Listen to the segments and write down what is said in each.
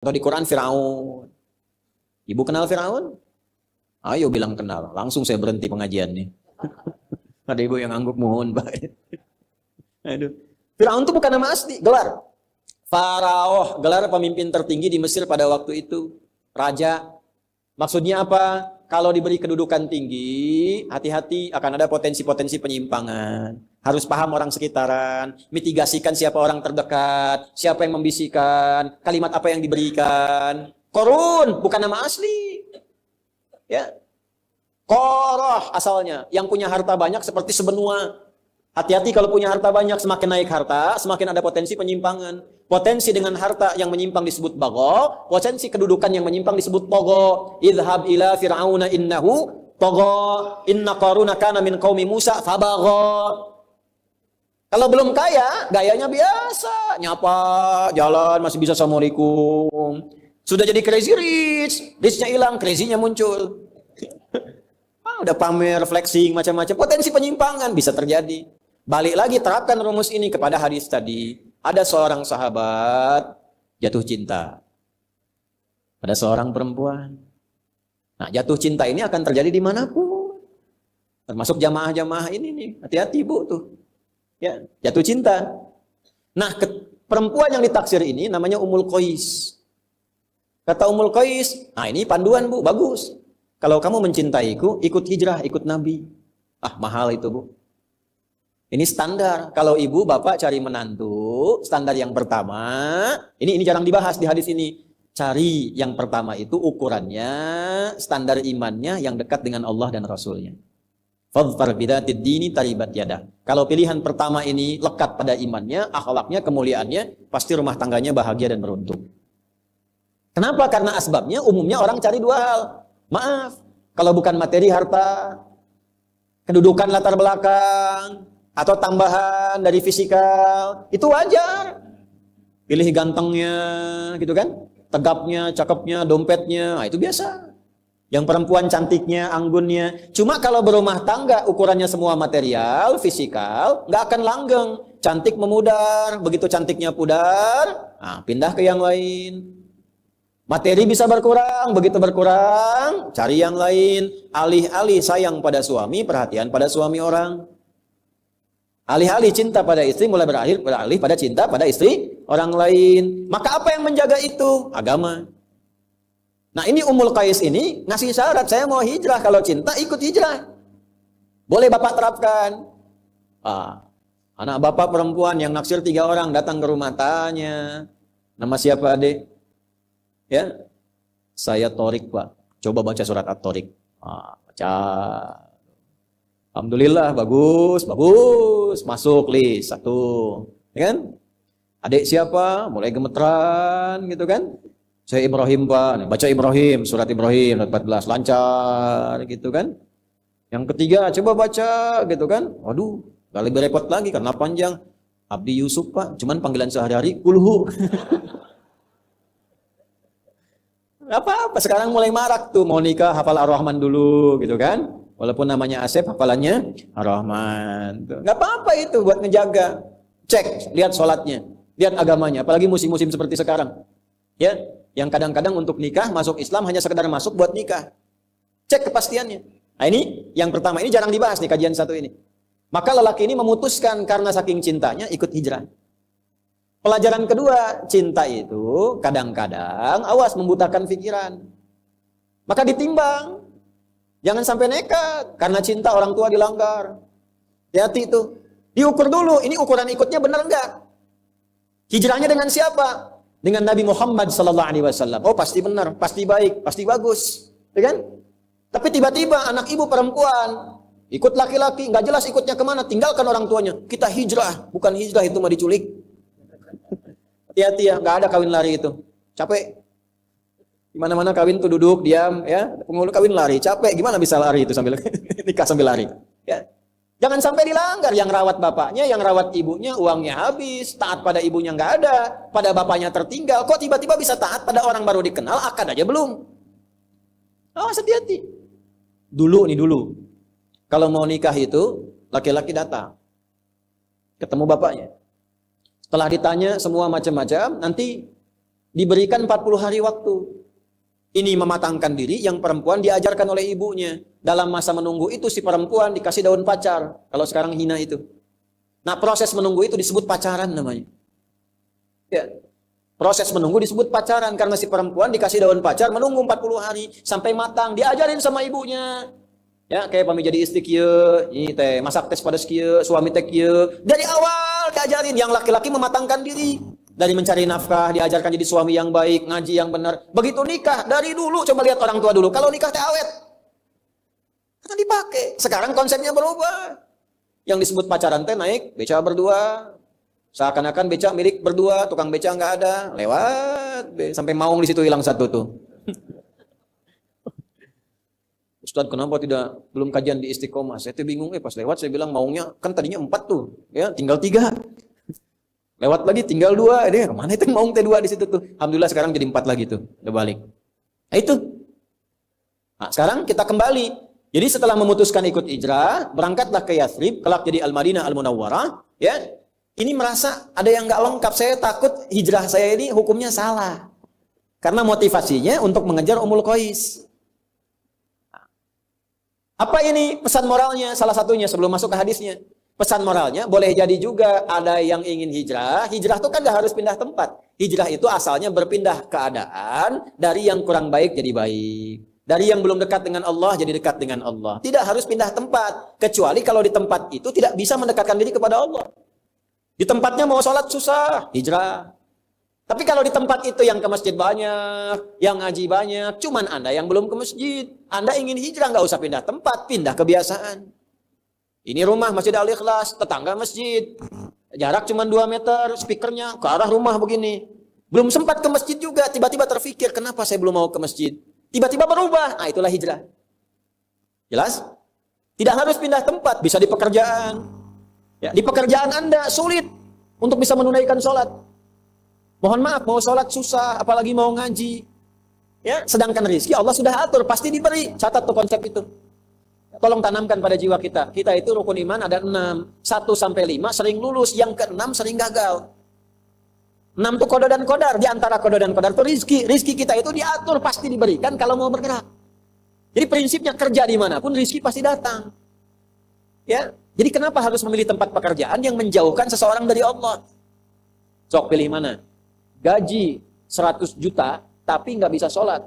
Atau di Quran Firaun. Ibu kenal Firaun? Ayo bilang kenal. Langsung saya berhenti pengajiannya. Ada ibu yang angguk, mohon Pak. Aduh. Firaun itu bukan nama asli, gelar. Faraoh, gelar pemimpin tertinggi di Mesir pada waktu itu. Raja. Maksudnya apa? Kalau diberi kedudukan tinggi, hati-hati akan ada potensi-potensi penyimpangan. Harus paham orang sekitaran, mitigasikan siapa orang terdekat, siapa yang membisikkan, kalimat apa yang diberikan. Korun bukan nama asli. Ya. Koroh asalnya, yang punya harta banyak seperti sebenua. Hati-hati kalau punya harta banyak, semakin naik harta, semakin ada potensi penyimpangan. Potensi dengan harta yang menyimpang disebut bago, potensi kedudukan yang menyimpang disebut togo. Idhab ila fir'auna innahu togo, inna qaruna kana min qaumi Musa fabago. Kalau belum kaya, gayanya biasa, nyapa, jalan, masih bisa assalamualaikum. Sudah jadi crazy rich, richnya hilang, crazy-nya muncul. Udah pamer, flexing, macam-macam. Potensi penyimpangan bisa terjadi. Balik lagi, terapkan rumus ini kepada hadis tadi. Ada seorang sahabat jatuh cinta pada seorang perempuan. Nah, jatuh cinta ini akan terjadi dimanapun. Termasuk jamaah-jamaah ini nih. Hati-hati bu tuh. Ya, jatuh cinta. Nah, perempuan yang ditaksir ini namanya Ummul Qais. Kata Ummul Qais, nah ini panduan bu, bagus. Kalau kamu mencintaiku, ikut hijrah, ikut Nabi. Ah, mahal itu bu. Ini standar. Kalau ibu, bapak cari menantu, standar yang pertama, ini jarang dibahas di hadis ini. Cari yang pertama itu ukurannya, standar imannya yang dekat dengan Allah dan Rasulnya. Fadhfar bidatid dini taribat yadah. Kalau pilihan pertama ini lekat pada imannya, akhlaknya, kemuliaannya, pasti rumah tangganya bahagia dan beruntung. Kenapa? Karena asbabnya umumnya orang cari dua hal. Maaf, kalau bukan materi harta, kedudukan latar belakang, atau tambahan dari fisikal, itu wajar. Pilih gantengnya, gitu kan? Tegapnya, cakepnya, dompetnya, nah, itu biasa. Yang perempuan cantiknya, anggunnya. Cuma kalau berumah tangga, ukurannya semua material, fisikal, nggak akan langgeng. Cantik memudar, begitu cantiknya pudar, nah, pindah ke yang lain. Materi bisa berkurang, begitu berkurang, cari yang lain. Alih-alih sayang pada suami, perhatian pada suami orang. Alih-alih cinta pada istri, mulai beralih pada cinta pada istri orang lain. Maka apa yang menjaga itu? Agama. Nah ini Ummul Qais ini ngasih syarat, saya mau hijrah, kalau cinta ikut hijrah. Boleh bapak terapkan. Anak bapak perempuan yang naksir 3 orang datang ke rumah, tanya, nama siapa adik? Ya, saya Torik pak. Coba baca surat At-Torik. Baca. Alhamdulillah, bagus, masuk list 1. Ya kan? Adik siapa? Mulai gemeteran gitu kan? Saya Ibrahim pak. Baca Ibrahim, surat Ibrahim, surat 14, lancar gitu kan? Yang ketiga, coba baca gitu kan? Waduh, gak lebih repot lagi karena panjang. Abdi Yusuf pak, cuman panggilan sehari-hari, kulhu. Apa-apa, sekarang mulai marak tuh, mau nikah hafal Ar-Rahman dulu gitu kan? Walaupun namanya Asep, hafalannya Ar-Rahman. Gak apa-apa itu buat ngejaga. Cek, lihat sholatnya, lihat agamanya. Apalagi musim-musim seperti sekarang. Ya, yang kadang-kadang untuk nikah, masuk Islam hanya sekedar masuk buat nikah. Cek kepastiannya. Nah ini, yang pertama ini jarang dibahas nih kajian 1 ini. Maka lelaki ini memutuskan karena saking cintanya ikut hijrah. Pelajaran kedua, cinta itu kadang-kadang awas membutakan pikiran. Maka ditimbang. Jangan sampai nekat karena cinta orang tua dilanggar. Hati-hati itu. Diukur dulu, ini ukuran ikutnya benar enggak? Hijrahnya dengan siapa? Dengan Nabi Muhammad SAW. Oh pasti benar, pasti baik, pasti bagus. Ya kan? Tapi tiba-tiba anak ibu perempuan ikut laki-laki, nggak jelas ikutnya kemana, tinggalkan orang tuanya. Kita hijrah, bukan hijrah itu mah diculik. Hati-hati ya, nggak ada kawin lari itu. Capek. Di mana-mana kawin tuh duduk, diam, ya. Penghulu kawin lari, capek. Gimana bisa lari itu sambil nikah sambil lari? Ya. Jangan sampai dilanggar. Yang rawat bapaknya, yang rawat ibunya, uangnya habis. Taat pada ibunya nggak ada, pada bapaknya tertinggal. Kok tiba-tiba bisa taat pada orang baru dikenal, akad aja belum? Oh, hati-hati. Dulu. Kalau mau nikah itu, laki-laki datang. Ketemu bapaknya. Setelah ditanya semua macam-macam, nanti diberikan 40 hari waktu. Ini mematangkan diri, yang perempuan diajarkan oleh ibunya. Dalam masa menunggu itu si perempuan dikasih daun pacar. Kalau sekarang hina itu. Nah, proses menunggu itu disebut pacaran namanya. Ya. Proses menunggu disebut pacaran karena si perempuan dikasih daun pacar menunggu 40 hari sampai matang, diajarin sama ibunya. Ya, kayak pami jadi istri kieu, ini teh masak tes pada kieu, suami teh kieu. Dari awal diajarin, yang laki-laki mematangkan diri. Dari mencari nafkah, diajarkan jadi suami yang baik, ngaji yang benar. Begitu nikah, dari dulu, coba lihat orang tua dulu. Kalau nikah teh awet. Karena dipakai. Sekarang konsepnya berubah. Yang disebut pacaran teh naik, beca berdua. Seakan-akan beca milik berdua, tukang beca nggak ada. Lewat. Sampai maung di situ hilang satu tuh. Ustadz, kenapa belum kajian di Istiqomah? Saya tuh bingung, pas lewat saya bilang maunya, kan tadinya 4 tuh. Ya, tinggal 3. Lewat lagi tinggal 2, ini kemana itu mau T2 di situ tuh. Alhamdulillah sekarang jadi 4 lagi tuh, udah balik. Nah itu. Nah, sekarang kita kembali. Jadi setelah memutuskan ikut hijrah, berangkatlah ke Yathrib, kelak jadi Al-Madinah Al-Munawwarah, ya. Ini merasa ada yang nggak lengkap, saya takut hijrah saya ini hukumnya salah. Karena motivasinya untuk mengejar Ummul Qais. Apa ini pesan moralnya? Salah satunya sebelum masuk ke hadisnya. Pesan moralnya, boleh jadi juga ada yang ingin hijrah. Hijrah itu kan gak harus pindah tempat. Hijrah itu asalnya berpindah keadaan dari yang kurang baik jadi baik. Dari yang belum dekat dengan Allah jadi dekat dengan Allah. Tidak harus pindah tempat. Kecuali kalau di tempat itu tidak bisa mendekatkan diri kepada Allah. Di tempatnya mau sholat susah, hijrah. Tapi kalau di tempat itu yang ke masjid banyak, yang ngaji banyak, cuman Anda yang belum ke masjid. Anda ingin hijrah, gak usah pindah tempat, pindah kebiasaan. Ini rumah Masjid Al-Ikhlas, tetangga masjid. Jarak cuma 2 meter, speakernya ke arah rumah begini. Belum sempat ke masjid juga, tiba-tiba terfikir, kenapa saya belum mau ke masjid? Tiba-tiba berubah, nah itulah hijrah. Jelas? Tidak harus pindah tempat, bisa di pekerjaan. Ya, di pekerjaan Anda sulit untuk bisa menunaikan sholat. Mohon maaf, mau sholat susah, apalagi mau ngaji. Ya, sedangkan rezeki Allah sudah atur, pasti diberi. Catat tuh konsep itu. Tolong tanamkan pada jiwa kita. Kita itu rukun iman ada 6. 1 sampai 5 sering lulus. Yang ke-6 sering gagal. 6 itu kodo dan kodar. Di antara kodo dan kodar itu rizki. Rizki kita itu diatur. Pasti diberikan kalau mau bergerak. Jadi prinsipnya kerja dimanapun rizki pasti datang. Ya. Jadi kenapa harus memilih tempat pekerjaan yang menjauhkan seseorang dari Allah? Sok pilih mana? Gaji 100 juta tapi nggak bisa sholat.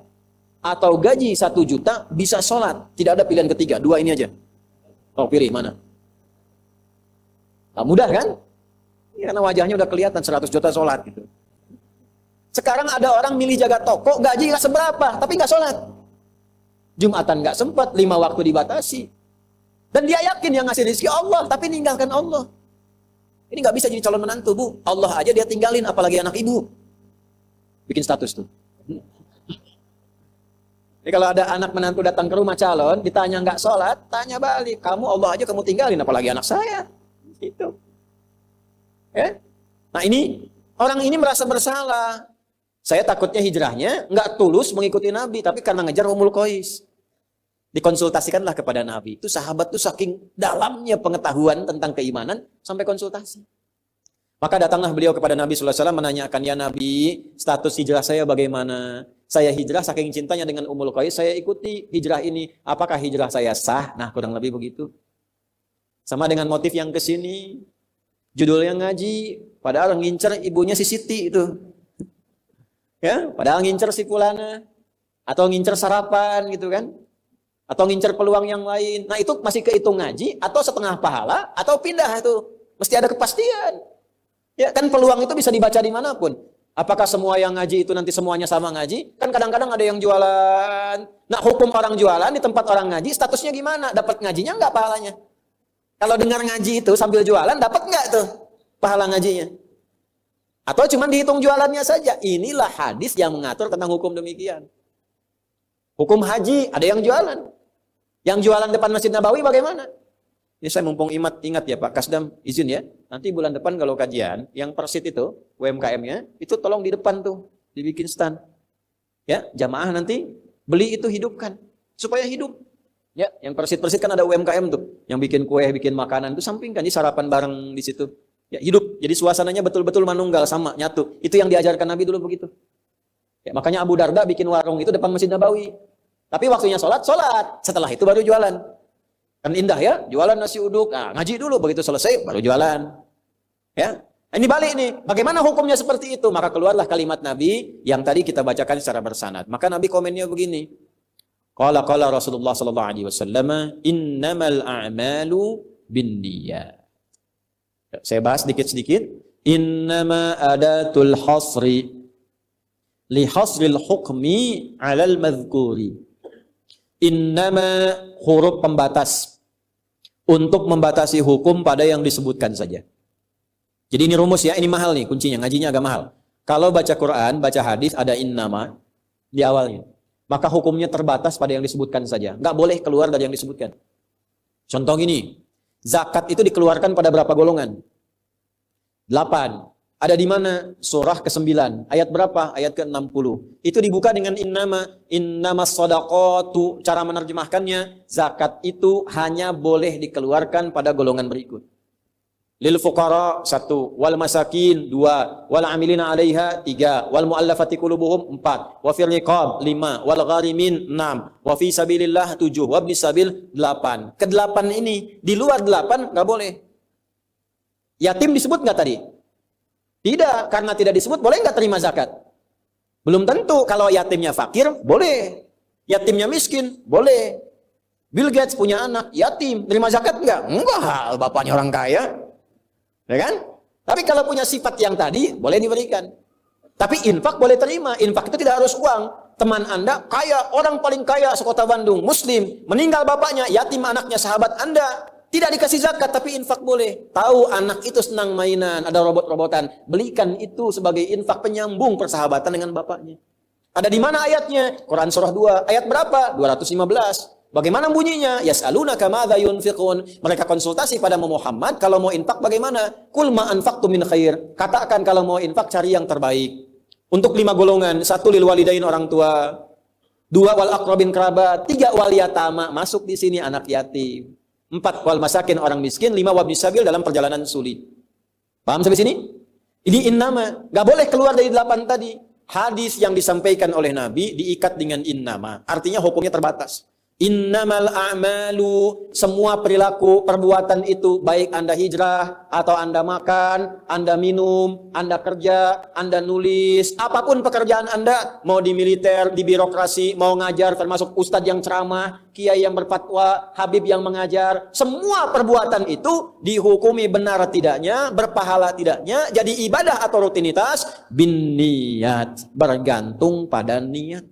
Atau gaji 1 juta bisa sholat. Tidak ada pilihan ketiga. 2 ini aja. Oh, pilih mana? Nah, mudah kan? Ya, karena wajahnya udah kelihatan 100 juta sholat gitu. Sekarang ada orang milih jaga toko, gaji nggak seberapa, tapi nggak sholat. Jumatan nggak sempat, 5 waktu dibatasi. Dan dia yakin yang ngasih rezeki Allah, tapi ninggalkan Allah. Ini nggak bisa jadi calon menantu, Bu. Allah aja dia tinggalin, apalagi anak ibu. Bikin status tuh. Jadi kalau ada anak menantu datang ke rumah calon, ditanya nggak sholat, tanya balik. Kamu Allah aja kamu tinggalin, apalagi anak saya. Gitu. Ya? Nah ini, orang ini merasa bersalah. Saya takutnya hijrahnya nggak tulus mengikuti Nabi, tapi karena ngejar Ummul Qais. Dikonsultasikanlah kepada Nabi. Itu sahabat tuh saking dalamnya pengetahuan tentang keimanan, sampai konsultasi. Maka datanglah beliau kepada Nabi sallallahu alaihi wasallam menanyakan, ya Nabi, status hijrah saya bagaimana? Saya hijrah saking cintanya dengan Ummul Qais, saya ikuti hijrah ini. Apakah hijrah saya sah? Nah, kurang lebih begitu. Sama dengan motif yang kesini. Judulnya ngaji, padahal ngincer ibunya si Siti itu. Ya, padahal ngincer si Fulana. Atau ngincer sarapan gitu kan. Atau ngincer peluang yang lain. Nah, itu masih kehitung ngaji, atau setengah pahala, atau pindah itu. Mesti ada kepastian. Ya kan peluang itu bisa dibaca dimanapun. Apakah semua yang ngaji itu nanti semuanya sama ngaji? Kan kadang-kadang ada yang jualan. Nah hukum orang jualan di tempat orang ngaji statusnya gimana? Dapat ngajinya nggak pahalanya? Kalau dengar ngaji itu sambil jualan dapat nggak tuh pahala ngajinya? Atau cuma dihitung jualannya saja? Inilah hadis yang mengatur tentang hukum demikian. Hukum haji ada yang jualan. Yang jualan depan Masjid Nabawi bagaimana? Ini saya mumpung ingat ya Pak Kasdam, izin ya. Nanti bulan depan kalau kajian, yang persit itu, UMKM-nya, itu tolong di depan tuh, dibikin stand. Ya, jamaah nanti beli itu hidupkan, supaya hidup. Ya, yang persit-persit kan ada UMKM tuh, yang bikin kue, bikin makanan, itu sampingkan, jadi sarapan bareng di situ. Ya, hidup. Jadi suasananya betul-betul manunggal sama, nyatu. Itu yang diajarkan Nabi dulu begitu. Ya, makanya Abu Darda bikin warung itu depan Masjid Nabawi. Tapi waktunya sholat, sholat. Setelah itu baru jualan. Kan indah ya, jualan nasi uduk. Nah, ngaji dulu, begitu selesai baru jualan. Ya, ini balik nih. Bagaimana hukumnya seperti itu? Maka keluarlah kalimat Nabi yang tadi kita bacakan secara bersanad. Maka Nabi komennya begini. Qala Rasulullah sallallahu alaihi wasallam, "Innamal a'malu binniyat." Saya bahas sedikit-sedikit. Innama adatul hasri li hasril hukmi 'alal madhkuri. Innama huruf pembatas untuk membatasi hukum pada yang disebutkan saja. Jadi ini rumus ya, ini mahal nih kuncinya, ngajinya agak mahal. Kalau baca Quran, baca hadis ada innama di awalnya. Maka hukumnya terbatas pada yang disebutkan saja. Nggak boleh keluar dari yang disebutkan. Contoh gini, zakat itu dikeluarkan pada berapa golongan? 8. Ada di mana? Surah ke-9. Ayat berapa? Ayat ke-60. Itu dibuka dengan innama shadaqatu. Cara menerjemahkannya, zakat itu hanya boleh dikeluarkan pada golongan berikut. Lil fuqara 1, wal masakin 2, wal amilina 'alaiha 3, wal muallafati qulubuhum 4, wa fil riqab 5, wal gharimin 6, wa fi sabilillah 7, wa ibnis sabil 8. Ke-8 ini, di luar 8 nggak boleh. Yatim disebut nggak tadi? Tidak, karena tidak disebut boleh nggak terima zakat? Belum tentu. Kalau yatimnya fakir, boleh. Yatimnya miskin, boleh. Bill Gates punya anak, yatim, terima zakat nggak? Enggak, bapaknya orang kaya. Ya kan? Tapi kalau punya sifat yang tadi, boleh diberikan. Tapi infak boleh terima. Infak itu tidak harus uang. Teman Anda kaya, orang paling kaya sekota Bandung, muslim, meninggal bapaknya, yatim anaknya, sahabat Anda, tidak dikasih zakat, tapi infak boleh. Tahu anak itu senang mainan, ada robot-robotan, belikan itu sebagai infak penyambung persahabatan dengan bapaknya. Ada di mana ayatnya? Quran surah 2, ayat berapa? 215. Bagaimana bunyinya? Yas'alunaka madza yunfiqun. Mereka konsultasi pada Muhammad, kalau mau infak bagaimana? Qul ma anfaqtum min khair. Katakan kalau mau infak cari yang terbaik. Untuk 5 golongan, 1 lil walidain orang tua, 2 wal aqrabin kerabat, 3 wal yatama, masuk di sini anak yatim. 4 wal masakin orang miskin, 5 wabnis sabil dalam perjalanan sulit. Paham sampai sini? Ini innama, enggak boleh keluar dari 8 tadi. Hadis yang disampaikan oleh Nabi diikat dengan innama, artinya hukumnya terbatas. Innamal a'malu, semua perilaku, perbuatan itu, baik Anda hijrah, atau Anda makan, Anda minum, Anda kerja, Anda nulis, apapun pekerjaan Anda, mau di militer, di birokrasi, mau ngajar, termasuk ustadz yang ceramah, kiai yang berfatwa, habib yang mengajar, semua perbuatan itu dihukumi benar tidaknya, berpahala tidaknya, jadi ibadah atau rutinitas, bin niat, bergantung pada niat.